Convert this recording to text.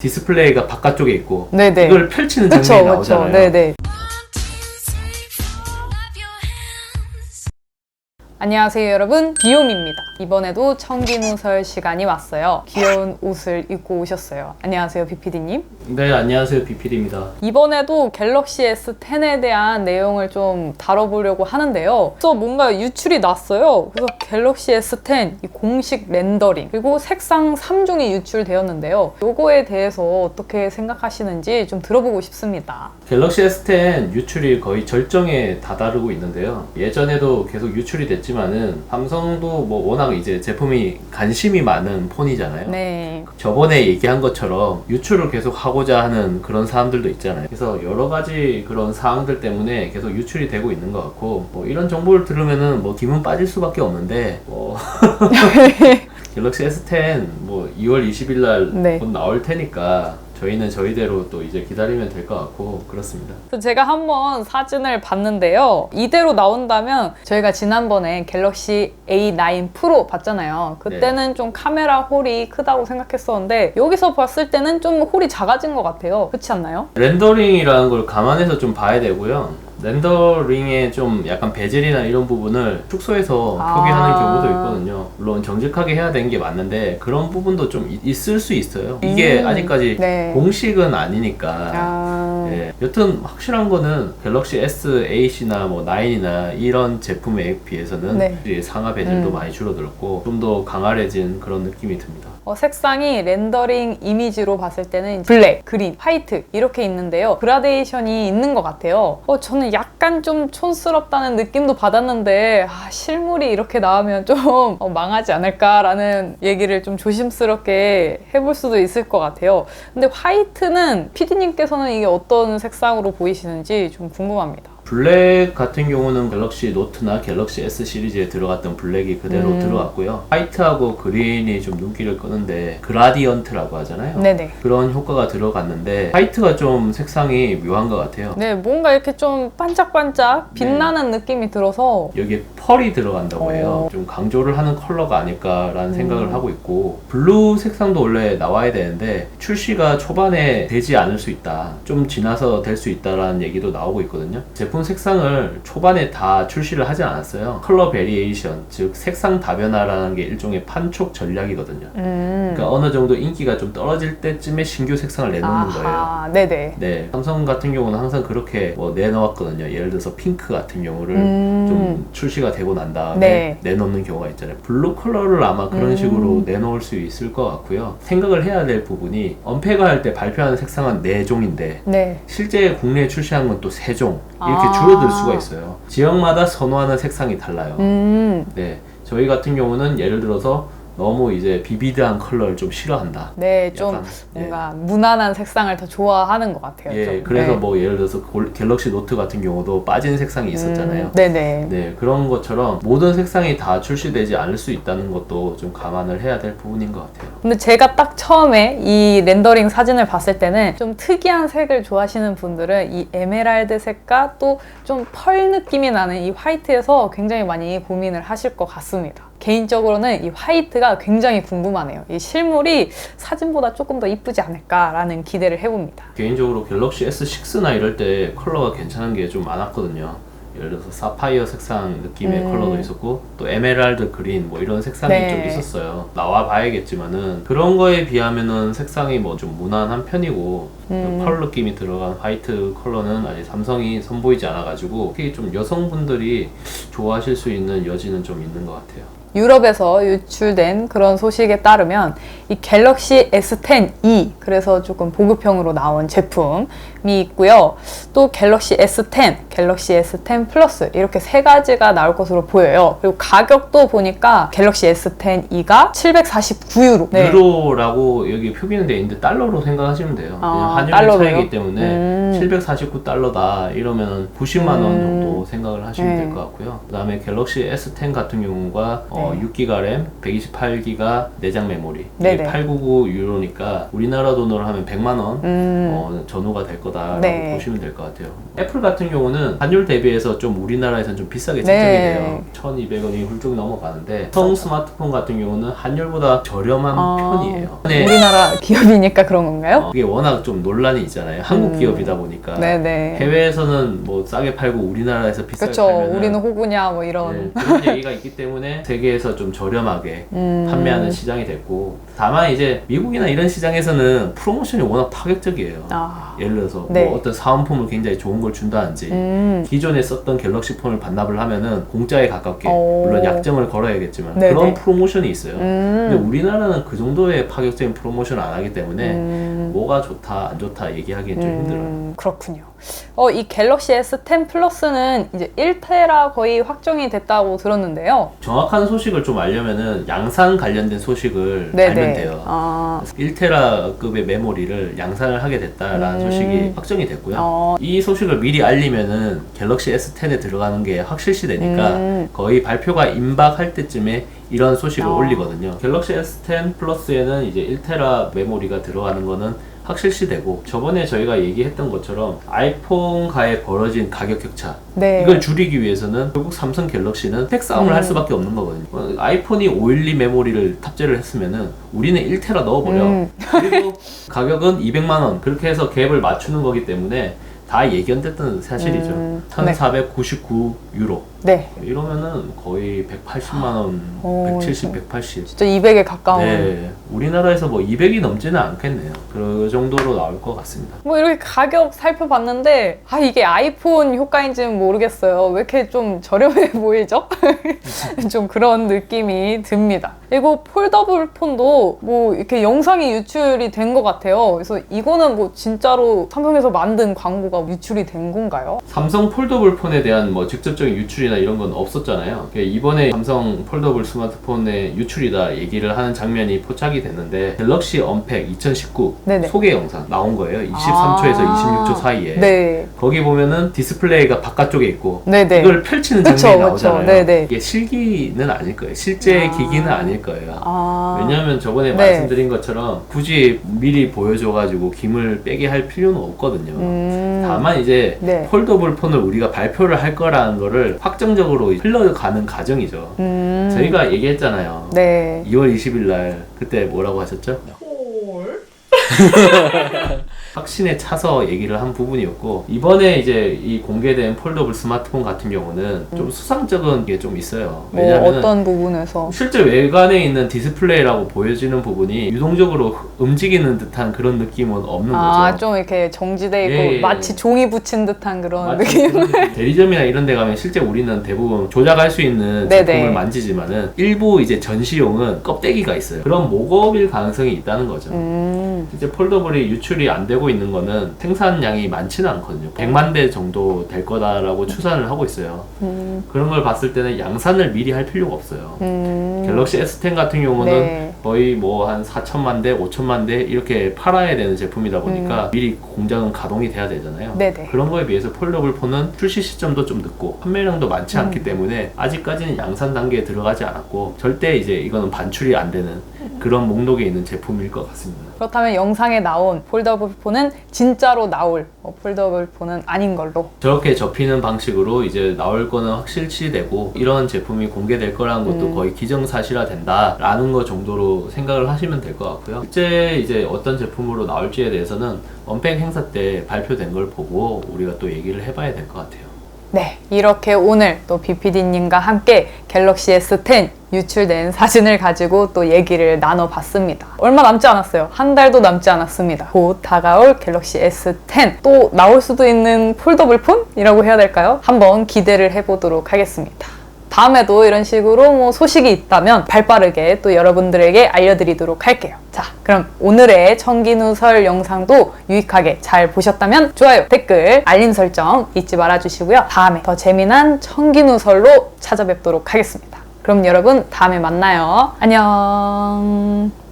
디스플레이가 바깥쪽에 있고 네네. 이걸 펼치는 장면이 나오잖아요. 네네. 안녕하세요 여러분, 비욤입니다. 이번에도 청기누설 시간이 왔어요. 귀여운 옷을 입고 오셨어요. 안녕하세요 비피디님. 네, 안녕하세요 비필입니다. 이번에도 갤럭시 S10에 대한 내용을 좀 다뤄보려고 하는데요. 그래서 뭔가 유출이 났어요. 그래서 갤럭시 S10 이 공식 렌더링 그리고 색상 3종이 유출되었는데요. 요거에 대해서 어떻게 생각하시는지 좀 들어보고 싶습니다. 갤럭시 S10 유출이 거의 절정에 다다르고 있는데요. 예전에도 계속 유출이 됐지만은 삼성도 뭐 워낙 이제 제품이 관심이 많은 폰이잖아요. 네. 저번에 얘기한 것처럼 유출을 계속 하고자 하는 그런 사람들도 있잖아요. 그래서 여러 가지 그런 사항들 때문에 계속 유출이 되고 있는 것 같고, 뭐 이런 정보를 들으면은 뭐 기분 빠질 수밖에 없는데, 갤럭시 S10 뭐 2월 20일 날 네. 곧 나올 테니까 저희는 저희대로 또 이제 기다리면 될 것 같고 그렇습니다. 그래서 제가 한번 사진을 봤는데요. 이대로 나온다면 저희가 지난번에 갤럭시 A9 프로 봤잖아요. 그때는 좀 카메라 홀이 크다고 생각했었는데 여기서 봤을 때는 좀 홀이 작아진 것 같아요. 그렇지 않나요? 렌더링이라는 걸 감안해서 좀 봐야 되고요. 렌더링에 좀 약간 베젤이나 이런 부분을 축소해서 표기하는 경우도 있거든요. 물론 정직하게 해야 되는 게 맞는데 그런 부분도 좀 있을 수 있어요. 이게 아직까지 네. 공식은 아니니까. 예. 여튼 확실한 거는 갤럭시 S8이나 뭐 9이나 이런 제품에 비해서는 네. 상하 베젤도 많이 줄어들었고 좀 더 강활해진 그런 느낌이 듭니다. 색상이 렌더링 이미지로 봤을 때는 블랙, 그린, 화이트 이렇게 있는데요. 그라데이션이 있는 것 같아요. 저는 약간 좀 촌스럽다는 느낌도 받았는데 실물이 이렇게 나오면 좀 망하지 않을까라는 얘기를 좀 조심스럽게 해볼 수도 있을 것 같아요. 근데 화이트는 PD님께서는 이게 어떤 색상으로 보이시는지 좀 궁금합니다. 블랙 같은 경우는 갤럭시 노트나 갤럭시 S 시리즈에 들어갔던 블랙이 그대로 들어갔고요. 화이트하고 그린이 좀 눈길을 끄는데 그라디언트라고 하잖아요. 네네. 그런 효과가 들어갔는데 화이트가 좀 색상이 묘한 것 같아요. 네, 뭔가 이렇게 좀 반짝반짝 빛나는 느낌이 들어서 여기에 펄이 들어간다고 해요. 좀 강조를 하는 컬러가 아닐까라는 생각을 하고 있고, 블루 색상도 원래 나와야 되는데 출시가 초반에 되지 않을 수 있다, 좀 지나서 될 수 있다라는 얘기도 나오고 있거든요. 제품 색상을 초반에 다 출시를 하지 않았어요. 컬러 베리에이션, 즉 색상 다변화라는 게 일종의 판촉 전략이거든요. 그러니까 어느 정도 인기가 좀 떨어질 때쯤에 신규 색상을 내놓는 거예요. 네네. 네, 삼성 같은 경우는 항상 그렇게 뭐 내놓았거든요. 예를 들어서 핑크 같은 경우를 좀 출시가 되고 난 다음에 내놓는 경우가 있잖아요. 블루 컬러를 아마 그런 식으로 내놓을 수 있을 것 같고요. 생각을 해야 될 부분이 언패가 할 때 발표하는 색상은 4종인데 실제 국내에 출시한 건 또 3종 이렇게 줄어들 수가 있어요. 지역마다 선호하는 색상이 달라요. 네, 저희 같은 경우는 예를 들어서 너무 이제 비비드한 컬러를 좀 싫어한다. 네, 좀 뭔가 무난한 색상을 더 좋아하는 것 같아요. 예, 좀. 그래서 뭐 예를 들어서 갤럭시 노트 같은 경우도 빠진 색상이 있었잖아요. 네네. 네, 그런 것처럼 모든 색상이 다 출시되지 않을 수 있다는 것도 좀 감안을 해야 될 부분인 것 같아요. 근데 제가 딱 처음에 이 렌더링 사진을 봤을 때는 좀 특이한 색을 좋아하시는 분들은 이 에메랄드 색과 또 좀 펄 느낌이 나는 이 화이트에서 굉장히 많이 고민을 하실 것 같습니다. 개인적으로는 이 화이트가 굉장히 궁금하네요. 이 실물이 사진보다 조금 더 이쁘지 않을까라는 기대를 해봅니다. 개인적으로 갤럭시 S6나 이럴 때 컬러가 괜찮은 게 좀 많았거든요. 예를 들어서 사파이어 색상 느낌의 컬러도 있었고 또 에메랄드 그린 뭐 이런 색상이 좀 있었어요. 나와 봐야겠지만은 그런 거에 비하면은 색상이 뭐 좀 무난한 편이고 펄 느낌이 들어간 화이트 컬러는 아직 삼성이 선보이지 않아가지고 특히 좀 여성분들이 좋아하실 수 있는 여지는 좀 있는 것 같아요. 유럽에서 유출된 그런 소식에 따르면 이 갤럭시 S10e, 그래서 조금 보급형으로 나온 제품이 있고요. 또 갤럭시 S10, 갤럭시 S10 플러스 이렇게 3가지가 나올 것으로 보여요. 그리고 가격도 보니까 갤럭시 S10e가 749유로. 유로라고 여기 표기는 돼 있는데 달러로 생각하시면 돼요. 한일 차이기 때문에 749달러다 이러면 90만 원 정도 생각을 하시면 될 것 같고요. 그 다음에 갤럭시 S10 같은 경우가 네. 6기가 램, 128기가 내장 메모리. 네네. 이게 899 유로니까 우리나라 돈으로 하면 100만 원 전후가 될 거다라고 네. 보시면 될 것 같아요. 애플 같은 경우는 환율 대비해서 좀 우리나라에서는 좀 비싸게 책정이 네. 돼요. 1,200원이 훌쩍 넘어가는데 성 스마트폰 같은 경우는 환율보다 저렴한 편이에요. 우리나라 기업이니까 그런 건가요? 이게 워낙 좀 논란이 있잖아요. 한국 기업이다 보니까 네네. 해외에서는 뭐 싸게 팔고 우리나라에서 비싸게 그렇죠. 팔면 우리는 호구냐 뭐 이런. 그런 얘기가 있기 때문에 세계에서 좀 저렴하게 판매하는 시장이 됐고, 다만 이제 미국이나 이런 시장에서는 프로모션이 워낙 파격적이에요. 예를 들어서 네. 뭐 어떤 사은품을 굉장히 좋은 걸 준다든지 기존에 썼던 갤럭시 폰을 반납을 하면은 공짜에 가깝게, 물론 약정을 걸어야겠지만 네네. 그런 프로모션이 있어요. 근데 우리나라는 그 정도의 파격적인 프로모션을 안 하기 때문에 뭐가 좋다 안 좋다 얘기하기는 좀 힘들어요. 그렇군요. 이 갤럭시 S10 플러스는 이제 1테라 거의 확정이 됐다고 들었는데요. 정확한 소식을 좀 알려면은 양산 관련된 소식을 네네. 알면 돼요. 1테라급의 메모리를 양산을 하게 됐다라는 소식이 확정이 됐고요. 이 소식을 미리 알리면은 갤럭시 S10에 들어가는 게 확실시 되니까 거의 발표가 임박할 때쯤에 이런 소식을 올리거든요. 갤럭시 S10 플러스에는 이제 1테라 메모리가 들어가는 거는 확실시되고, 저번에 저희가 얘기했던 것처럼 아이폰과의 벌어진 가격 격차, 네. 이걸 줄이기 위해서는 결국 삼성 갤럭시는 스펙 싸움을 할 수밖에 없는 거거든요. 아이폰이 512 메모리를 탑재를 했으면은 우리는 1테라 넣어버려. 그리고 가격은 200만 원, 그렇게 해서 갭을 맞추는 거기 때문에 다 예견됐던 사실이죠. 1499 유로. 네. 이러면은 거의 180만 원, 170, 180. 진짜 200에 가까운. 네. 우리나라에서 뭐 200이 넘지는 않겠네요. 그 정도로 나올 것 같습니다. 뭐 이렇게 가격 살펴봤는데 이게 아이폰 효과인지는 모르겠어요. 왜 이렇게 좀 저렴해 보이죠? 좀 그런 느낌이 듭니다. 그리고 폴더블 폰도 뭐 이렇게 영상이 유출이 된 것 같아요. 그래서 이거는 뭐 진짜로 삼성에서 만든 광고가 유출이 된 건가요? 삼성 폴더블 폰에 대한 뭐 직접적인 유출이나 이런 건 없었잖아요. 이번에 삼성 폴더블 스마트폰의 유출이다 얘기를 하는 장면이 포착이 됐는데, 갤럭시 언팩 2019 네네. 소개 영상 나온 거예요. 23초에서 26초 사이에. 네. 거기 보면은 디스플레이가 바깥쪽에 있고 네네. 이걸 펼치는 장면이 그쵸, 나오잖아요. 그쵸. 네네. 이게 실기는 아닐 거예요. 실제 기기는 아닐 거예요. 왜냐하면 저번에 네. 말씀드린 것처럼 굳이 미리 보여줘가지고 김을 빼게 할 필요는 없거든요. 다만 이제 네. 폴더블 폰을 우리가 발표를 할 거라는 거를 확정적으로 흘러가는 과정이죠. 저희가 얘기했잖아요. 네. 2월 20일 날 그때 뭐라고 하셨죠? 확신에 차서 얘기를 한 부분이었고, 이번에 이제 이 공개된 폴더블 스마트폰 같은 경우는 좀 수상쩍은 게 좀 있어요. 왜냐하면 어떤 부분에서? 실제 외관에 있는 디스플레이라고 보여지는 부분이 유동적으로 움직이는 듯한 그런 느낌은 없는 거죠. 좀 이렇게 정지돼 있고 예. 마치 종이 붙인 듯한 그런 마치 느낌. 그런 느낌. 대리점이나 이런 데 가면 실제 우리는 대부분 조작할 수 있는 네네. 제품을 만지지만은 일부 이제 전시용은 껍데기가 있어요. 그런 모업일 가능성이 있다는 거죠. 실제 폴더블이 유출이 안 되고 있는 거는 생산량이 많지는 않거든요. 100만 대 정도 될 거다라고 추산을 하고 있어요. 그런 걸 봤을 때는 양산을 미리 할 필요가 없어요. 갤럭시 S10 같은 경우는 네. 거의 뭐 한 4천만 대, 5천만 대 이렇게 팔아야 되는 제품이다 보니까 미리 공장은 가동이 돼야 되잖아요. 네네. 그런 거에 비해서 폴더블 폰은 출시 시점도 좀 늦고 판매량도 많지 않기 때문에 아직까지는 양산 단계에 들어가지 않았고, 절대 이제 이거는 반출이 안 되는 그런 목록에 있는 제품일 것 같습니다. 그렇다면 영상에 나온 폴더블 폰은 진짜로 나올 폴더블 폰은 아닌 걸로. 저렇게 접히는 방식으로 이제 나올 거는 확실시되고, 이런 제품이 공개될 거라는 것도 거의 기정사실화 된다라는 거 정도로 생각을 하시면 될 것 같고요. 실제 이제 어떤 제품으로 나올지에 대해서는 언팩 행사 때 발표된 걸 보고 우리가 또 얘기를 해봐야 될 것 같아요. 네, 이렇게 오늘 또 BPD님과 함께 갤럭시 S10 유출된 사진을 가지고 또 얘기를 나눠봤습니다. 얼마 남지 않았어요. 한 달도 남지 않았습니다. 곧 다가올 갤럭시 S10, 또 나올 수도 있는 폴더블 폰이라고 해야 될까요? 한번 기대를 해보도록 하겠습니다. 다음에도 이런 식으로 뭐 소식이 있다면 발빠르게 또 여러분들에게 알려드리도록 할게요. 자, 그럼 오늘의 청기누설 영상도 유익하게 잘 보셨다면 좋아요, 댓글, 알림 설정 잊지 말아주시고요. 다음에 더 재미난 청기누설로 찾아뵙도록 하겠습니다. 그럼 여러분 다음에 만나요. 안녕.